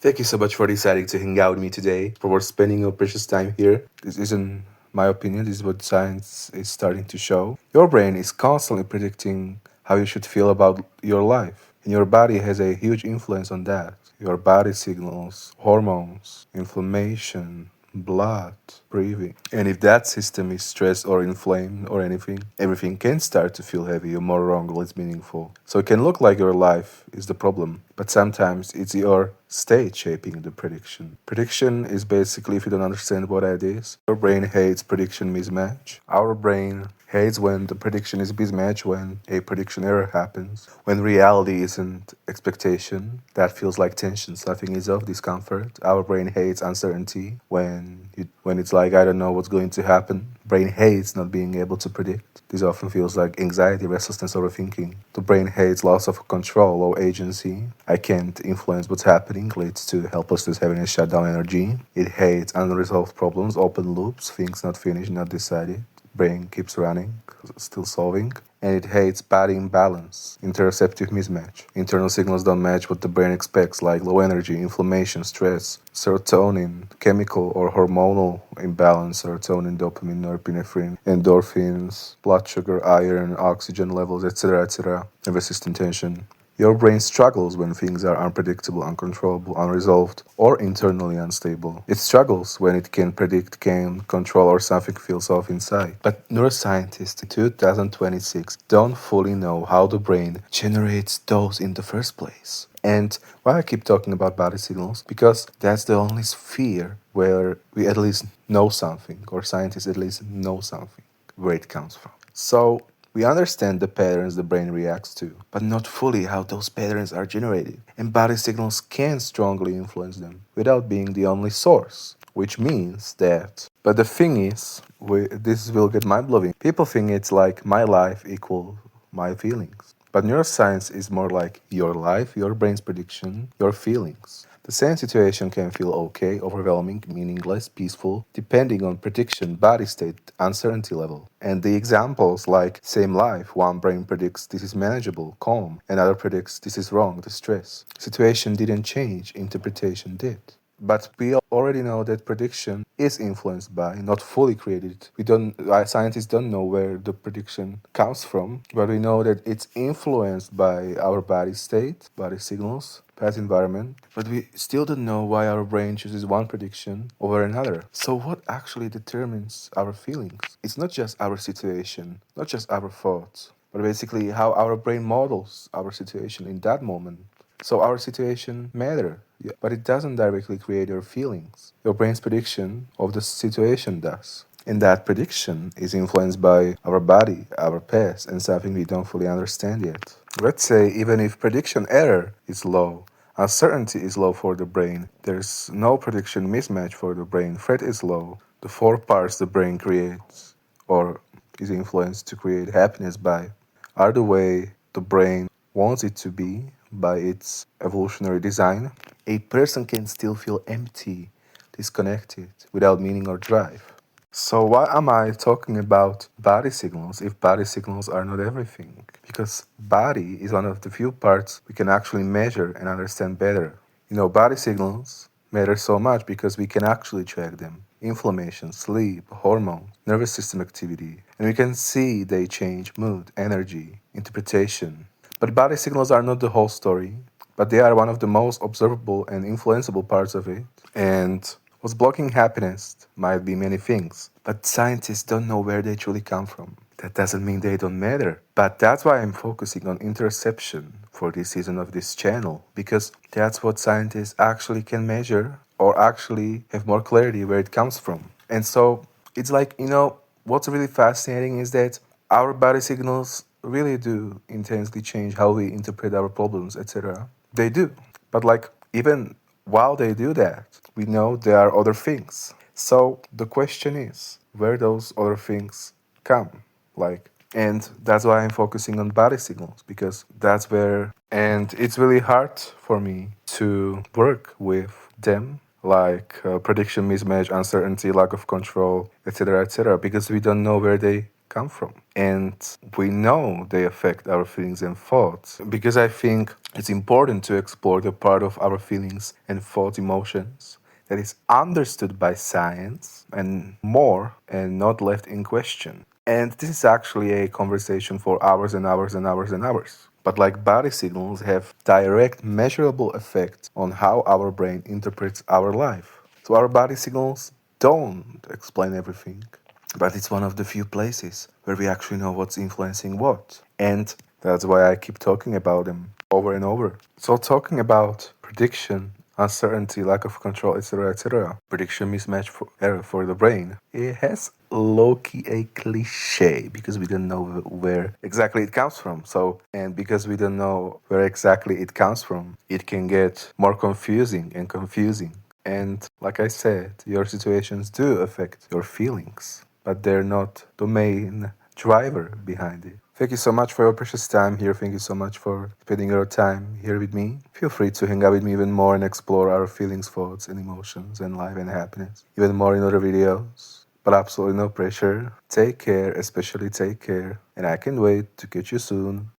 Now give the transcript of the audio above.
Thank you so much for deciding to hang out with me today, for spending your precious time here. This isn't my opinion, this is what science is starting to show. Your brain is constantly predicting how you should feel about your life, and your body has a huge influence on that. Your body signals hormones, inflammation, blood, breathing. And if that system is stressed or inflamed or anything, everything can start to feel heavy or more wrong or less meaningful. So it can look like your life is the problem, but sometimes it's your state shaping the prediction. Prediction is basically, if you don't understand what that is, your brain hates prediction mismatch. Our brain hates when the prediction is mismatched, when a prediction error happens, when reality isn't expectation. That feels like tension. Something is of discomfort. Our brain hates uncertainty when it's like I don't know what's going to happen. Brain hates not being able to predict. This often feels like anxiety, restlessness, overthinking. The brain hates loss of control or agency. I can't influence what's happening, leads to helplessness, having a shutdown energy. It hates unresolved problems, open loops, things not finished, not decided. Brain keeps running, still solving. And it hates body imbalance, interoceptive mismatch. Internal signals don't match what the brain expects, like low energy, inflammation, stress, serotonin, chemical or hormonal imbalance, serotonin, dopamine, norepinephrine, endorphins, blood sugar, iron, oxygen levels, etc., etc., nervous system tension. Your brain struggles when things are unpredictable, uncontrollable, unresolved, or internally unstable. It struggles when it can predict, can control, or something feels off inside. But neuroscientists in 2026 don't fully know how the brain generates those in the first place. And why I keep talking about body signals? Because that's the only sphere where we at least know something, or scientists at least know something, where it comes from. So we understand the patterns the brain reacts to, but not fully how those patterns are generated. And body signals can strongly influence them without being the only source. Which means that. But the thing is, this will get mind blowing. People think it's like my life equals my feelings. But neuroscience is more like your life, your brain's prediction, your feelings. The same situation can feel okay, overwhelming, meaningless, peaceful, depending on prediction, body state, uncertainty level. And the examples like same life, one brain predicts this is manageable, calm, another predicts this is wrong, distress. Situation didn't change, interpretation did. But we already know that prediction is influenced by, not fully created. Scientists don't know where the prediction comes from, but we know that it's influenced by our body state, body signals, past environment. But we still don't know why our brain chooses one prediction over another. So what actually determines our feelings? It's not just our situation, not just our thoughts, but basically how our brain models our situation in that moment. So our situation matter, yeah, but it doesn't directly create your feelings. Your brain's prediction of the situation does. And that prediction is influenced by our body, our past, and something we don't fully understand yet. Let's say even if prediction error is low, uncertainty is low for the brain, there's no prediction mismatch for the brain, threat is low, the four parts the brain creates or is influenced to create happiness by are the way the brain wants it to be by its evolutionary design, a person can still feel empty, disconnected, without meaning or drive. So why am I talking about body signals if body signals are not everything? Because body is one of the few parts we can actually measure and understand better. Body signals matter so much because we can actually track them. Inflammation, sleep, hormones, nervous system activity. And we can see they change mood, energy, interpretation. But body signals are not the whole story, but they are one of the most observable and influenceable parts of it. And what's blocking happiness might be many things, but scientists don't know where they truly come from. That doesn't mean they don't matter, but that's why I'm focusing on interoception for this season of this channel, because that's what scientists actually can measure or actually have more clarity where it comes from. And so it's like, what's really fascinating is that our body signals really do intensely change how we interpret our problems, etc. They do. But even while they do that, we know there are other things. So the question is, where those other things come? And that's why I'm focusing on body signals, because that's where, and it's really hard for me to work with them, prediction mismatch, uncertainty, lack of control, etc., because we don't know where they come from. And we know they affect our feelings and thoughts, because I think It's important to explore the part of our feelings and thought emotions that is understood by science and more and not left in question. And this is actually a conversation for hours and hours and hours and hours. But like body signals have direct measurable effects on how our brain interprets our life. So our body signals don't explain everything, but it's one of the few places where we actually know what's influencing what. And that's why I keep talking about them over and over. So, talking about prediction, uncertainty, lack of control, etc., etc., prediction mismatch for error for the brain, it has low key a cliche because we don't know where exactly it comes from. So, and because we don't know where exactly it comes from, it can get more confusing and confusing. And like I said, your situations do affect your feelings, but they're not the main driver behind it. Thank you so much for your precious time here. Thank you so much for spending your time here with me. Feel free to hang out with me even more and explore our feelings, thoughts, and emotions and life and happiness even more in other videos. But absolutely no pressure. Take care, especially take care. And I can't wait to catch you soon.